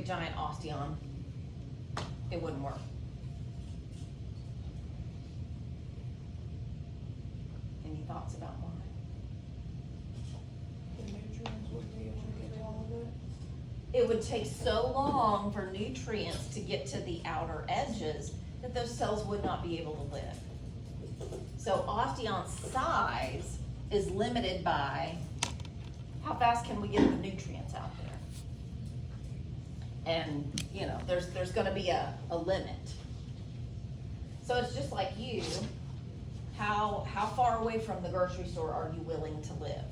giant osteon, it wouldn't work. Any thoughts about why? The nutrients would be able to get to all of it. It would take so long for nutrients to get to the outer edges that those cells would not be able to live. So osteon's size is limited by how fast can we get the nutrients out there. And, you know, there's gonna be a limit. So it's just like you, how far away from the grocery store are you willing to live?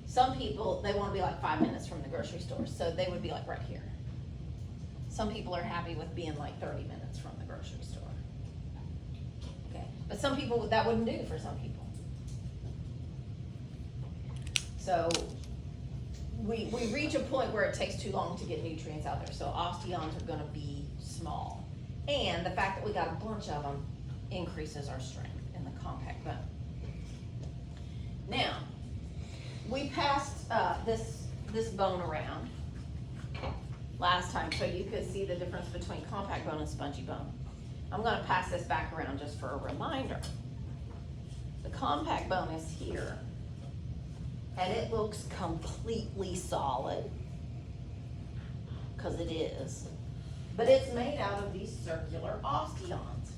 Some people, they wanna be like 5 minutes from the grocery store, so they would be like right here. Some people are happy with being like 30 minutes from the grocery store. Okay, but some people, that wouldn't do for some people. So we reach a point where it takes too long to get nutrients out there, so osteons are gonna be small. And the fact that we got a bunch of them increases our strength in the compact bone. Now, we passed this bone around last time so you could see the difference between compact bone and spongy bone. I'm gonna pass this back around just for a reminder. The compact bone is here, and it looks completely solid, because it is, but it's made out of these circular osteons.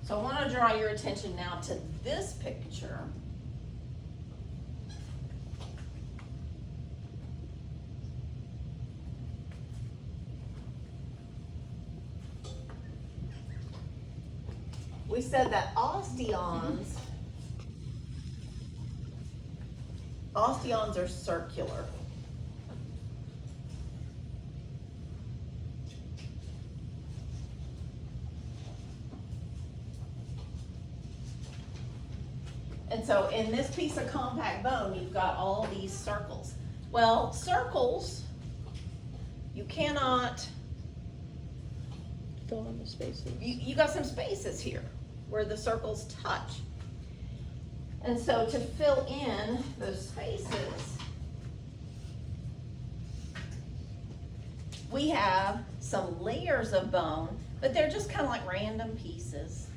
So I wanna draw your attention now to this picture. We said that osteons are circular. And so in this piece of compact bone, you've got all these circles. Well, circles, you cannot, Fill in the spaces. you got some spaces here where the circles touch. And so to fill in those spaces, we have some layers of bone, but they're just kind of like random pieces.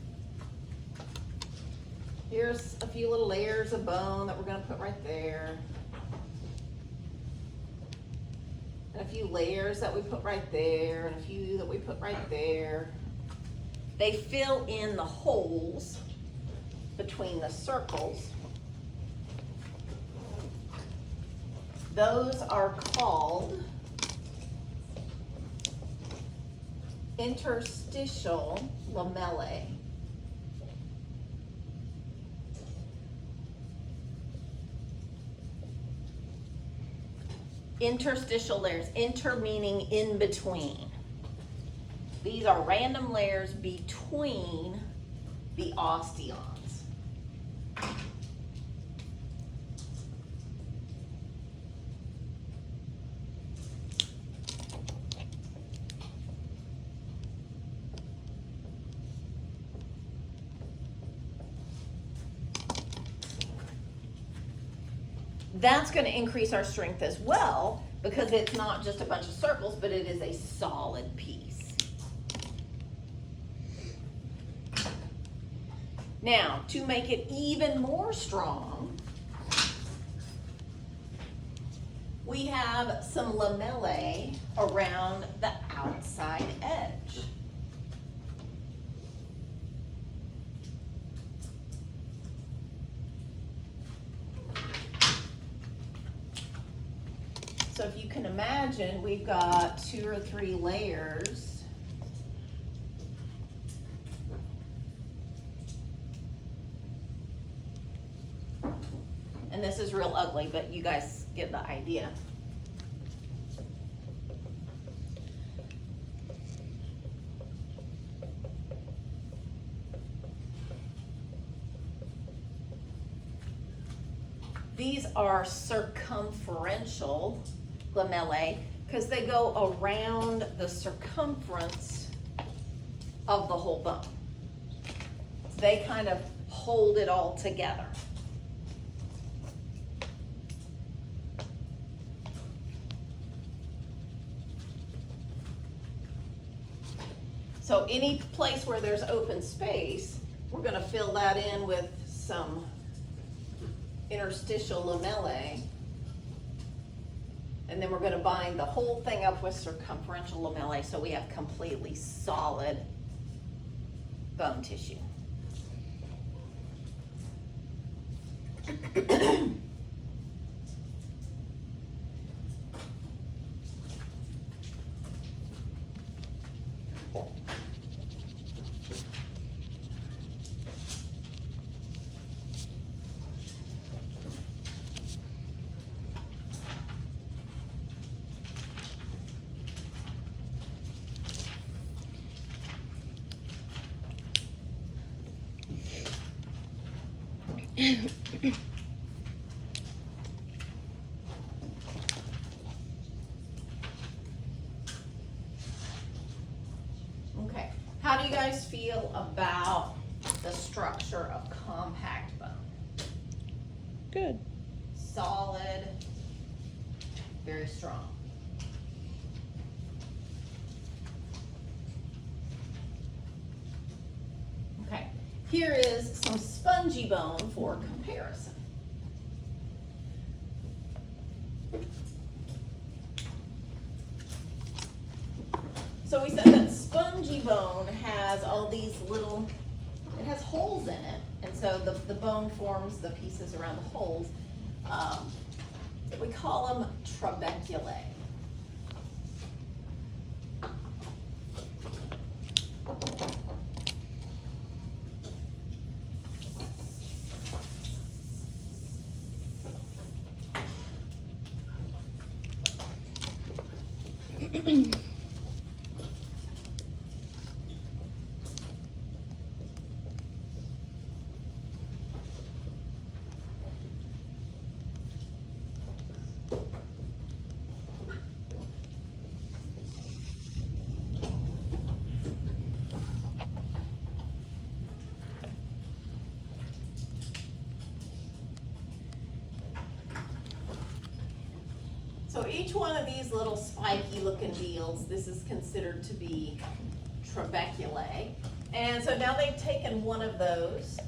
Here's a few little layers of bone that we're gonna put right there. And a few layers that we put right there, and a few that we put right there. They fill in the holes between the circles. Those are called interstitial lamellae. Interstitial layers, inter meaning in between. These are random layers between the osteons. That's going to increase our strength as well, because it's not just a bunch of circles, but it is a solid piece. Now, to make it even more strong, we have some lamellae around the outside edge. So if you can imagine, we've got 2 or 3 layers. And this is real ugly, but you guys get the idea. These are circumferential lamellae because they go around the circumference of the whole bone. They kind of hold it all together. So any place where there's open space, we're gonna fill that in with some interstitial lamellae. And then we're gonna bind the whole thing up with circumferential lamellae so we have completely solid bone tissue. Okay, how do you guys feel about the structure of compact bone? Good. Solid, very strong. Okay, here is some spongy bone for comparison. So we said that spongy bone has all these little, it has holes in it, and so the bone forms the pieces around the holes. We call them trabeculae. So each one of these little spiky looking deals, this is considered to be trabeculae. And so now they've taken one of those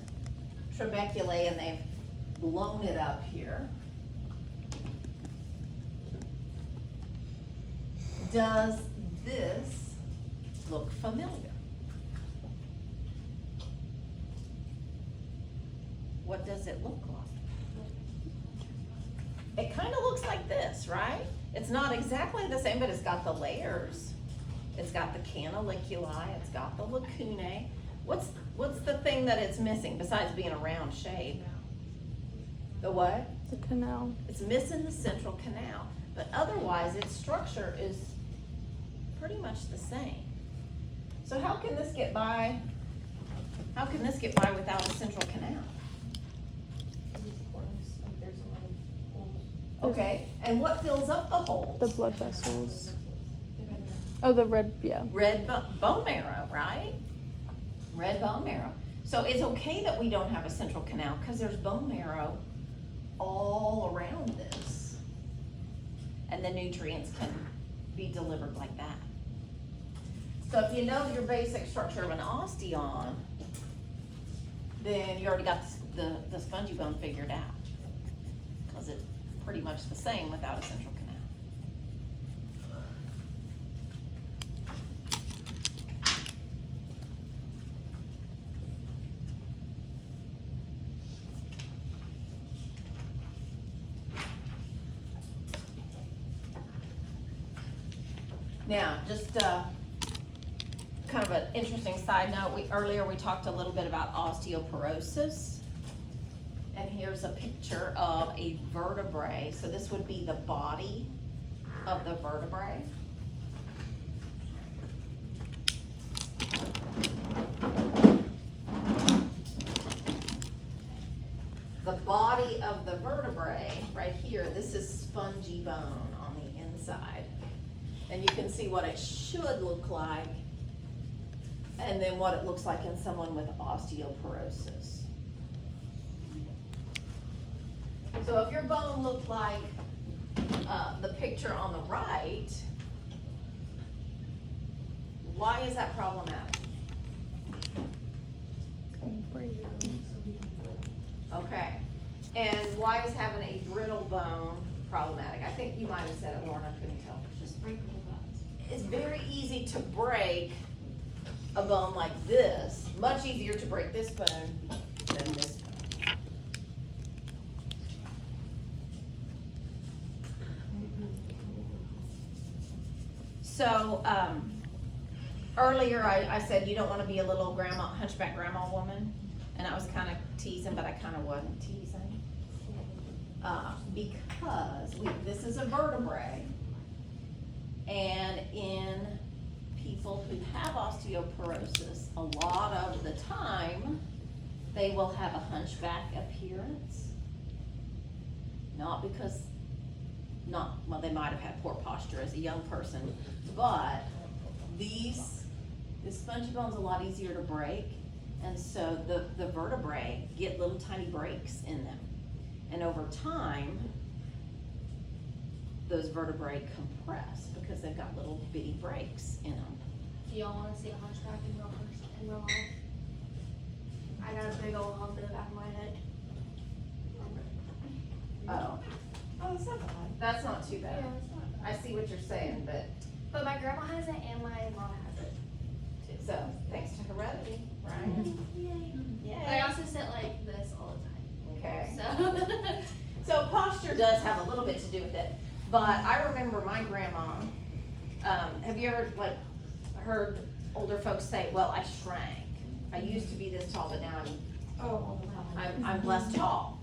trabeculae and they've blown it up here. Does this look familiar? What does it look like? It kind of looks like this, right? It's not exactly the same, but it's got the layers. It's got the canaliculi, it's got the lacunae. What's the thing that it's missing besides being a round shape? The what? The canal. It's missing the central canal, but otherwise its structure is pretty much the same. So how can this get by? How can this get by without a central canal? Okay, and what fills up the holes? The blood vessels. Oh, the red, yeah. Red bone marrow, right? Red bone marrow. So it's okay that we don't have a central canal because there's bone marrow all around this. And the nutrients can be delivered like that. So if you know your basic structure of an osteon, then you already got the spongy bone figured out. Because it's pretty much the same without a central canal. Now, just kind of an interesting side note, earlier we talked a little bit about osteoporosis. And here's a picture of a vertebrae. So this would be the body of the vertebrae. The body of the vertebrae, right here, this is spongy bone on the inside. And you can see what it should look like, and then what it looks like in someone with osteoporosis. So if your bone looked like the picture on the right, Why is that problematic? Okay, and why is having a brittle bone problematic? I think you might have said it, Lauren, I couldn't tell. Just breakable bones. It's very easy to break a bone like this, much easier to break this bone than this bone. So, earlier I said you don't wanna be a little grandma, hunchback grandma woman, and I was kinda teasing, but I kinda wasn't teasing. Because this is a vertebrae, and in people who have osteoporosis, a lot of the time, they will have a hunchback appearance. Not because, well, they might have had poor posture as a young person, but this spongy bone's a lot easier to break, and so the vertebrae get little tiny breaks in them. And over time, those vertebrae compress because they've got little bitty breaks in them. Do y'all wanna see a hunchback in real life? I got a big old hump in the back of my head. Oh. Oh, that's not bad. That's not too bad. it's not. I see what you're saying, But my grandma has it and my mom has it. so, thanks to heredity, right? Yay. Yeah. But I also sit like this all the time. Okay. So. So posture does have a little bit to do with it, but I remember my grandma, have you ever like heard older folks say, well, I shrank. I used to be this tall, but now I'm less tall.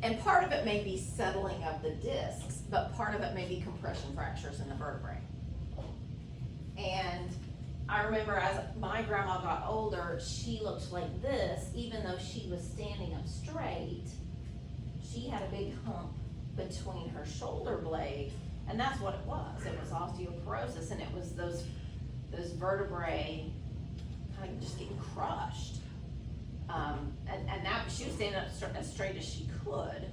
And part of it may be settling of the discs, but part of it may be compression fractures in the vertebrae. And I remember as my grandma got older, she looked like this, even though she was standing up straight. She had a big hump between her shoulder blade, and that's what it was. It was osteoporosis, and it was those vertebrae kind of just getting crushed. And that she was standing up as straight as she could,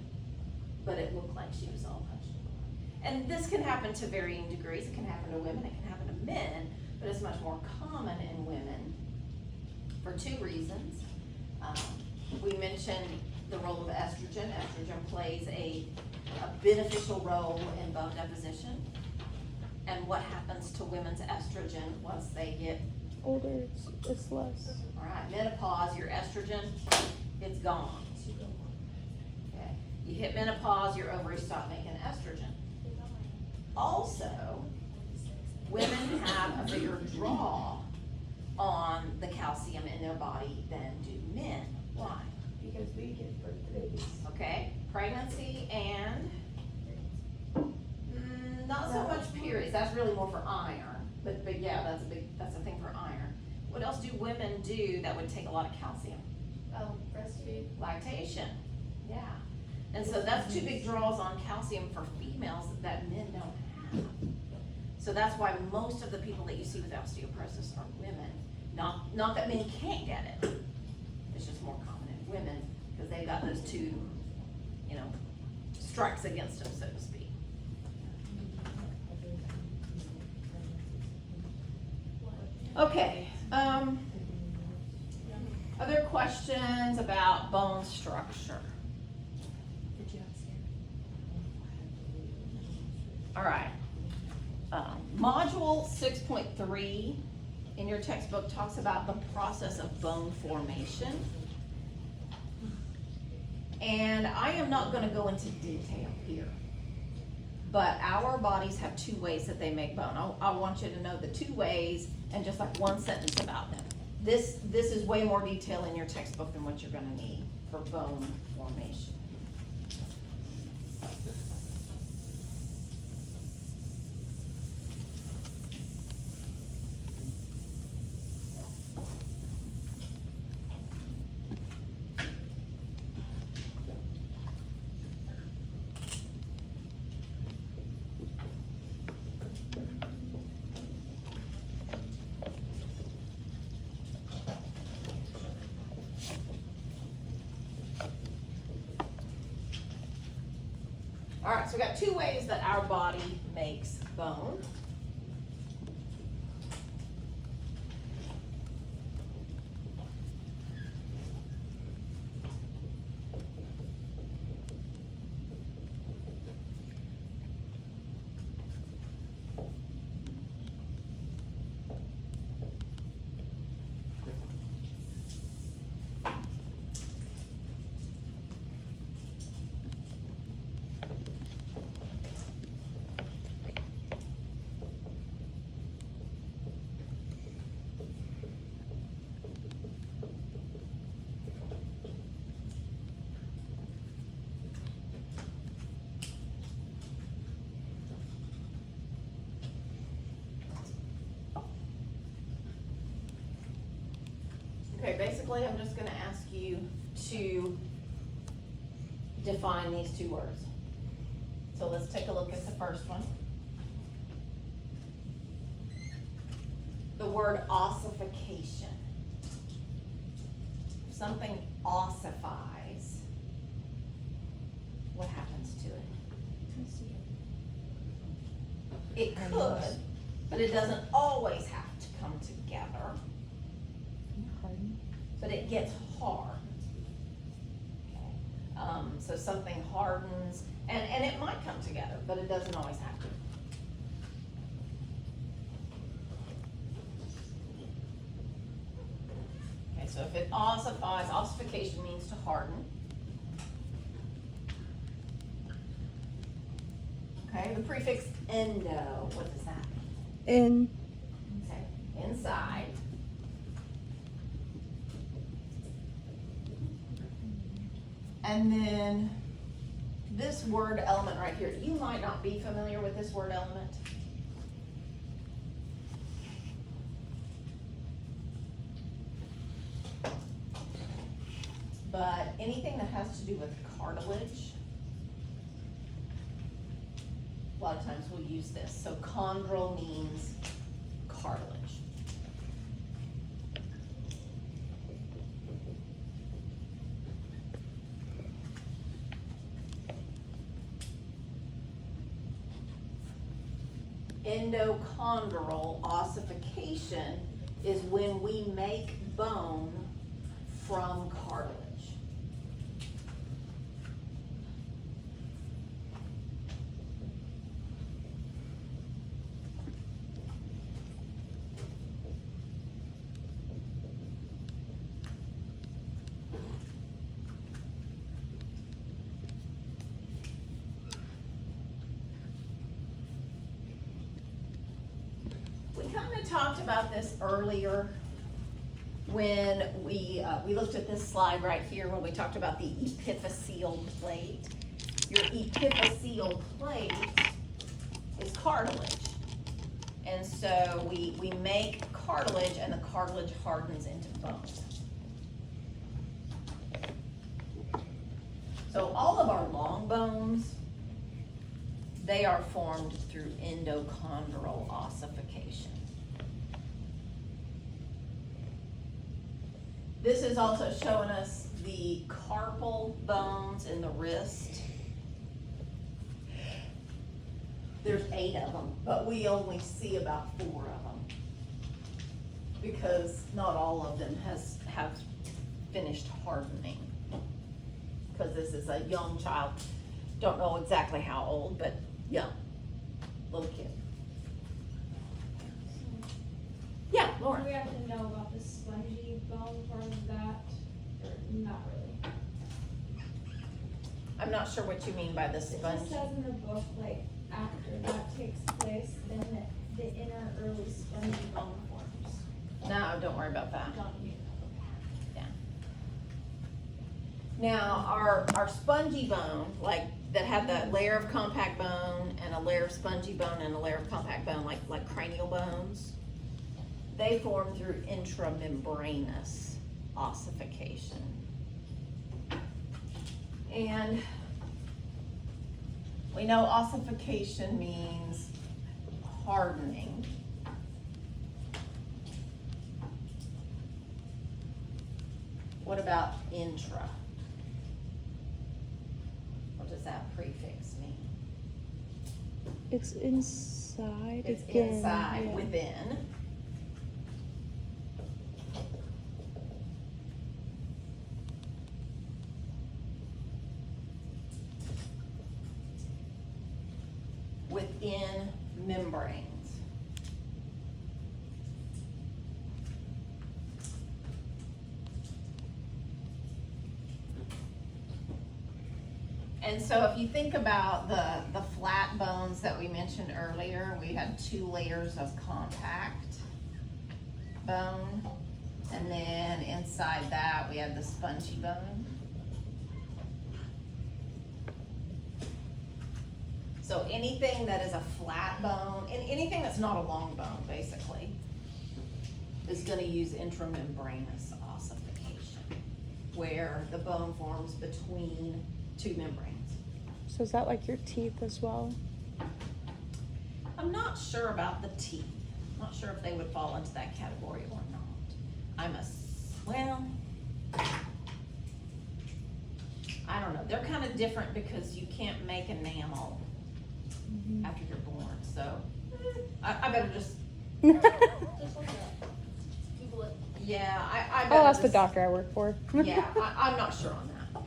but it looked like she was all hunched over. And this can happen to varying degrees. It can happen to women, it can happen to men, but it's much more common in women for two reasons. We mentioned the role of estrogen. Estrogen plays a beneficial role in bone deposition. And what happens to women's estrogen once they get Older, it's less. all right, menopause, your estrogen, it's gone. Okay. You hit menopause, your ovaries stop making estrogen. Also, women have a bigger draw on the calcium in their body than do men. Why? Because we give birth to babies. Okay, pregnancy and not so much periods, that's really more for iron. But yeah, that's a thing for iron. What else do women do that would take a lot of calcium? Breastfeed. Lactation, yeah. And so that's two big draws on calcium for females that men don't have. So that's why most of the people that you see with osteoporosis are women. Not that men can't get it, it's just more common in women, because they've got those two, strikes against them, so to speak. Okay, other questions about bone structure? All right. Module 6.3 in your textbook talks about the process of bone formation. And I am not gonna go into detail here, but our bodies have two ways that they make bone. I want you to know the two ways and just like one sentence about them. This is way more detail in your textbook than what you're gonna need for bone formation. All right, so we got two ways that our body makes bone. simply, I'm just gonna ask you to define these two words. So let's take a look at the first one. The word ossification. If something ossifies, what happens to it? It could, but it doesn't always have to come together. But it gets hard. Okay. So something hardens, and it might come together, but it doesn't always have to. Okay, so if it ossifies, ossification means to harden. Okay, the prefix endo, what does that mean? In. Okay, inside. And then this word element right here, you might not be familiar with this word element. But anything that has to do with cartilage, a lot of times we'll use this. So chondral means cartilage. Endochondral ossification is when we make bone from cartilage. Talked about this earlier when we looked at this slide right here when we talked about the epiphyseal plate. Your epiphyseal plate is cartilage. And so we make cartilage and the cartilage hardens into bone. So all of our long bones, they are formed through endochondral ossification. This is also showing us the carpal bones in the wrist. There's 8 of them, but we only see about 4 of them because not all of them have finished hardening. Because this is a young child, don't know exactly how old, but young, little kid. Yeah, Do Lauren. we have to know about the spongy bone part of that, or not really? I'm not sure what you mean by the It sponge. just says in the book, like, after that takes place, then the inner early spongy bone forms. No, don't worry about that. Don't you? Now, our spongy bone, like, that have that layer of compact bone and a layer of spongy bone and a layer of compact bone, like cranial bones, they form through intramembranous ossification. And we know ossification means hardening. What about intra? What does that prefix mean? It's inside. It's again, inside, yeah. within. Within membranes. And so if you think about the flat bones that we mentioned earlier, we had 2 layers of compact bone, and then inside that we had the spongy bone. So anything that is a flat bone, and anything that's not a long bone, basically, is gonna use intramembranous ossification. where the bone forms between two membranes. So is that like your teeth as well? I'm not sure about the teeth. Not sure if they would fall into that category or not. Well, I don't know. They're kind of different because you can't make enamel after you're born, so I better just, Just look it up. Google it. yeah, I better I'll ask the just- doctor I work for. Yeah, I'm not sure on that.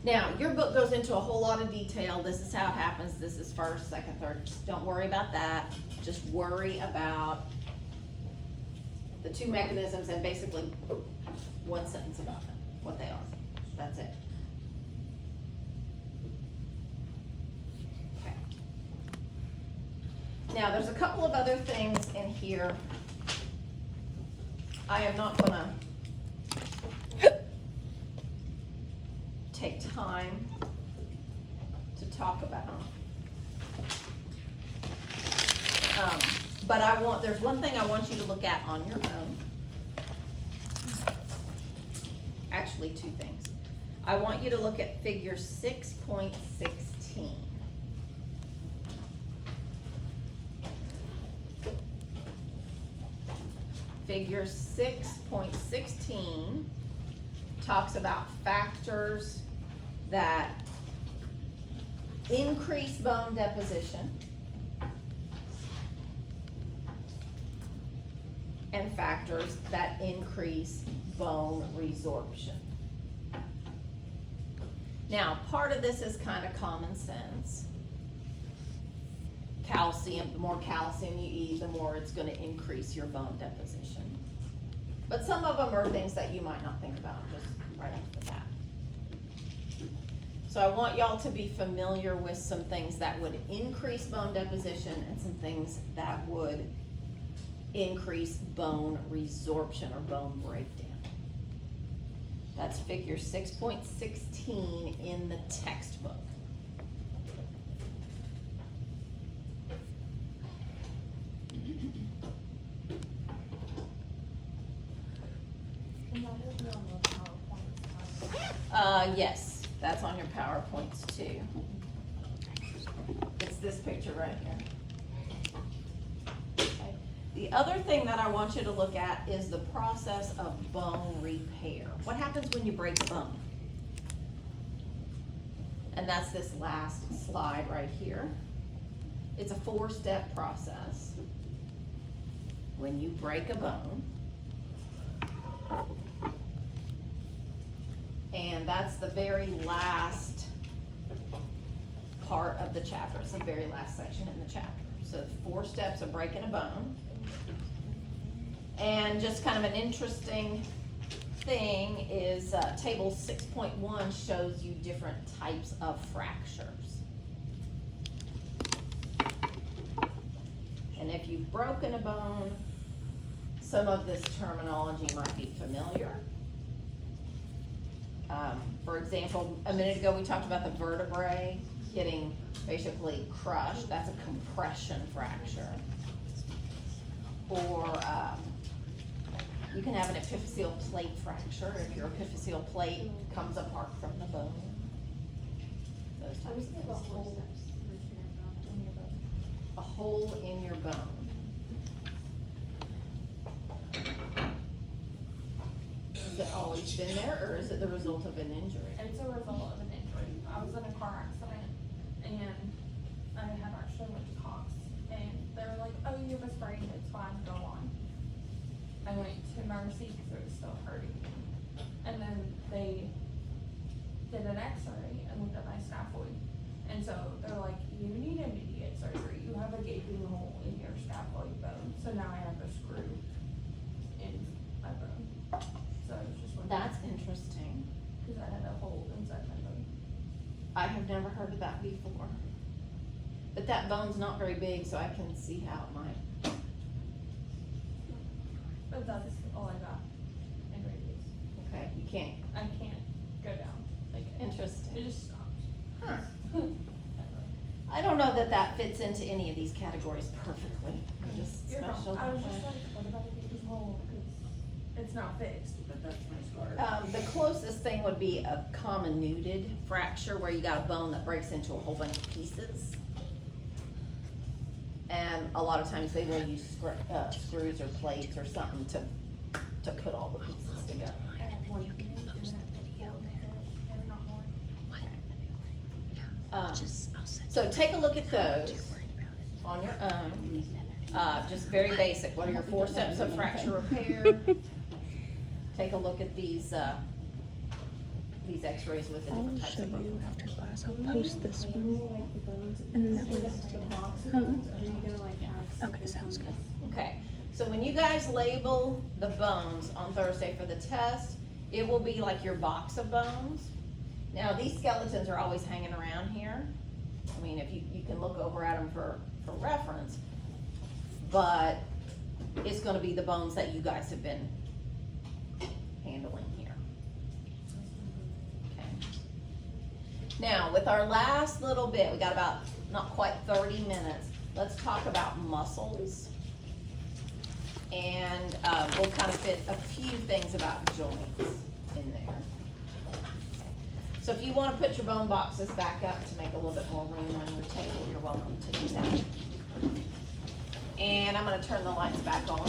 Now, your book goes into a whole lot of detail. This is how it happens. This is first, second, third. Don't worry about that. Just worry about the two mechanisms and basically one sentence about them, what they are. That's it. Okay. Now, there's a couple of other things in here. I am not gonna take time to talk about. But there's one thing I want you to look at on your own. Actually, two things. I want you to look at figure 6.16. Figure 6.16 talks about factors that increase bone deposition and factors that increase bone resorption. Now, part of this is kind of common sense. Calcium, the more calcium you eat, the more it's gonna increase your bone deposition. But some of them are things that you might not think about just right off the bat. So I want y'all to be familiar with some things that would increase bone deposition and some things that would increase bone resorption or bone breakdown. That's figure 6.16 in the textbook. And that is on the PowerPoint. Yes, that's on your PowerPoints too. It's this picture right here. Okay. The other thing that I want you to look at is the process of bone repair. What happens when you break a bone? And that's this last slide right here. It's a 4-step process. When you break a bone, and that's the very last part of the chapter. It's the very last section in the chapter. So 4 steps of breaking a bone. And just kind of an interesting thing is table 6.1 shows you different types of fractures. And if you've broken a bone, some of this terminology might be familiar. For example, a minute ago we talked about the vertebrae getting basically crushed. That's a compression fracture. Or you can have an epiphyseal plate fracture if your epiphyseal plate comes apart from the bone. Those I types was of thinking about things. whole steps. A hole in your bone. Has it always been there, or is it the result of an injury? It's a result of an injury. I was in a car accident and I had actually went to Cox and they were like, oh, you have a sprain, it's fine, go on. I went to Mercy because it was still hurting. And then they did an x-ray and looked at my scaphoid. And so they're like, you need immediate surgery. You have a gaping hole in your scaphoid bone. So now I have a screw in my bone. So I was just wondering. That's interesting. Because I had a hole inside my bone. I have never heard of that before. But that bone's not very big, so I can see how it might. But that's all I got in radius. Okay, you can't. I can't go down. Like, it Interesting. just stops. Huh. I don't know that that fits into any of these categories perfectly. They're just You're wrong. special. I was just like, what about a gaping hole? 'Cause It's not fixed, but that's my scar. The closest thing would be a comminuted fracture where you got a bone that breaks into a whole bunch of pieces. And a lot of times they will use screws or plates or something to put all the pieces together. I have one doing that video and not more. So take a look at those on your own. Just very basic. What are your 4 steps of fracture repair? Take a look at these x-rays with the I'll different types show of you bone. after class. I'll post this one. And then that was. Okay, sounds good. Okay, so when you guys label the bones on Thursday for the test, it will be like your box of bones. Now, these skeletons are always hanging around here. I mean, if you can look over at them for reference, but it's gonna be the bones that you guys have been handling here. Okay. Now, with our last little bit, we got about not quite 30 minutes, let's talk about muscles. And we'll kind of fit a few things about joints in there. So if you want to put your bone boxes back up to make a little bit more room on your table, you're welcome to do that. And I'm going to turn the lights back on.